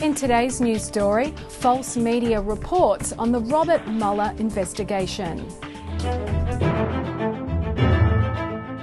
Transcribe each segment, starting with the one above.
In today's news story, FalseMedia reports on the Robert Mueller investigation.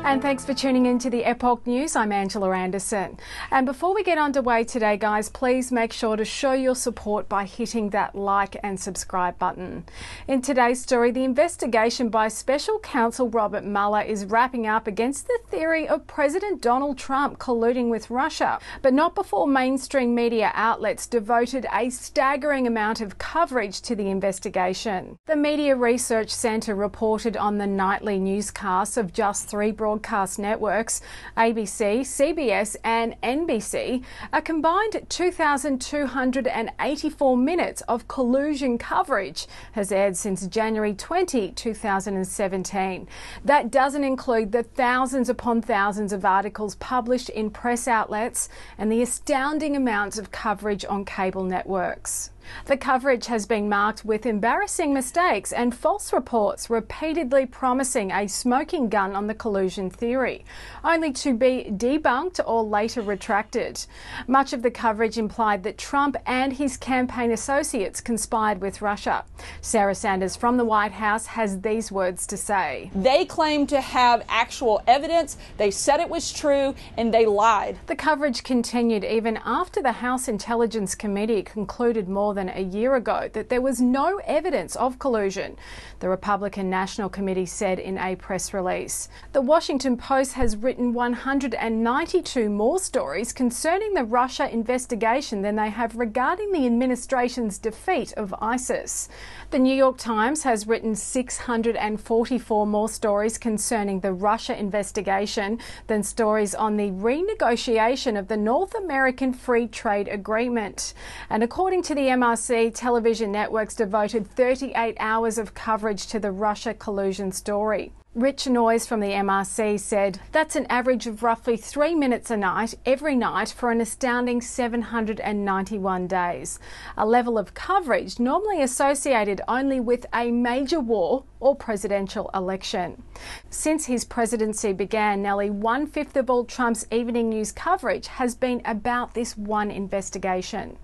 And thanks for tuning in to the Epoch News. I'm Angela Anderson. And before we get underway today, guys, please make sure to show your support by hitting that like and subscribe button. In today's story, the investigation by Special Counsel Robert Mueller is wrapping up against the theory of President Donald Trump colluding with Russia, but not before mainstream media outlets devoted a staggering amount of coverage to the investigation. The Media Research Centre reported on the nightly newscasts of just three broadcast networks, ABC, CBS and NBC, a combined 2,284 minutes of collusion coverage has aired since January 20, 2017. That doesn't include the thousands upon thousands of articles published in press outlets and the astounding amounts of coverage on cable networks. The coverage has been marked with embarrassing mistakes and false reports repeatedly promising a smoking gun on the collusion theory, only to be debunked or later retracted. Much of the coverage implied that Trump and his campaign associates conspired with Russia. Sarah Sanders from the White House has these words to say. They claimed to have actual evidence, they said it was true, and they lied. The coverage continued even after the House Intelligence Committee concluded more than a year ago that there was no evidence of collusion, the Republican National Committee said in a press release. The Washington Post has written 192 more stories concerning the Russia investigation than they have regarding the administration's defeat of ISIS. The New York Times has written 644 more stories concerning the Russia investigation than stories on the renegotiation of the North American Free Trade Agreement. And according to the MRC, television networks devoted 38 hours of coverage to the Russia collusion story. Rich Noyes from the MRC said, "That's an average of roughly 3 minutes a night, every night, for an astounding 791 days. A level of coverage normally associated only with a major war or presidential election." Since his presidency began, nearly 1/5 of all Trump's evening news coverage has been about this one investigation.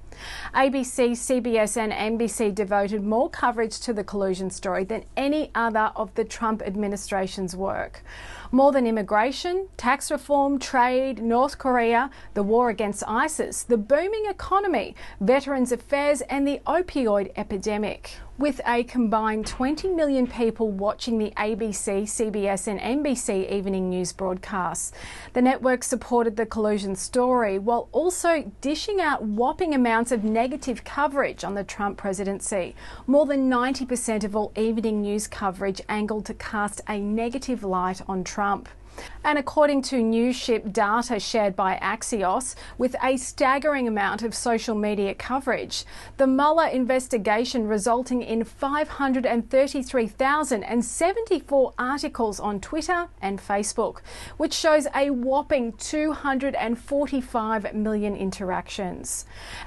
ABC, CBS and NBC devoted more coverage to the collusion story than any other of the Trump administration's work. More than immigration, tax reform, trade, North Korea, the war against ISIS, the booming economy, veterans affairs and the opioid epidemic. With a combined 20 million people watching the ABC, CBS and NBC evening news broadcasts, the network supported the collusion story while also dishing out whopping amounts of negative coverage on the Trump presidency. More than 90% of all evening news coverage angled to cast a negative light on Trump. And according to Newship data shared by Axios, with a staggering amount of social media coverage, the Mueller investigation resulting in 533,074 articles on Twitter and Facebook, which shows a whopping 245 million interactions.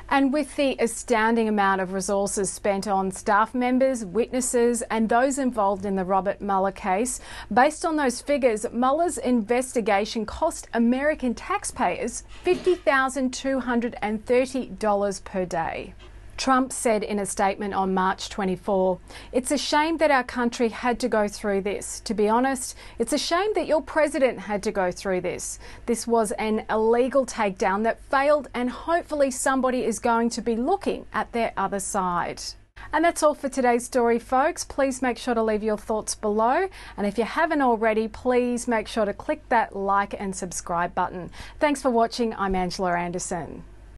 And with the astounding amount of resources spent on staff members, witnesses, and those involved in the Robert Mueller case, based on those figures, Mueller's investigation cost American taxpayers $50,230 per day. Trump said in a statement on March 24, "It's a shame that our country had to go through this. To be honest, it's a shame that your president had to go through this. This was an illegal takedown that failed and hopefully somebody is going to be looking at their other side." And that's all for today's story, folks. Please make sure to leave your thoughts below. And if you haven't already, please make sure to click that like and subscribe button. Thanks for watching. I'm Angela Anderson.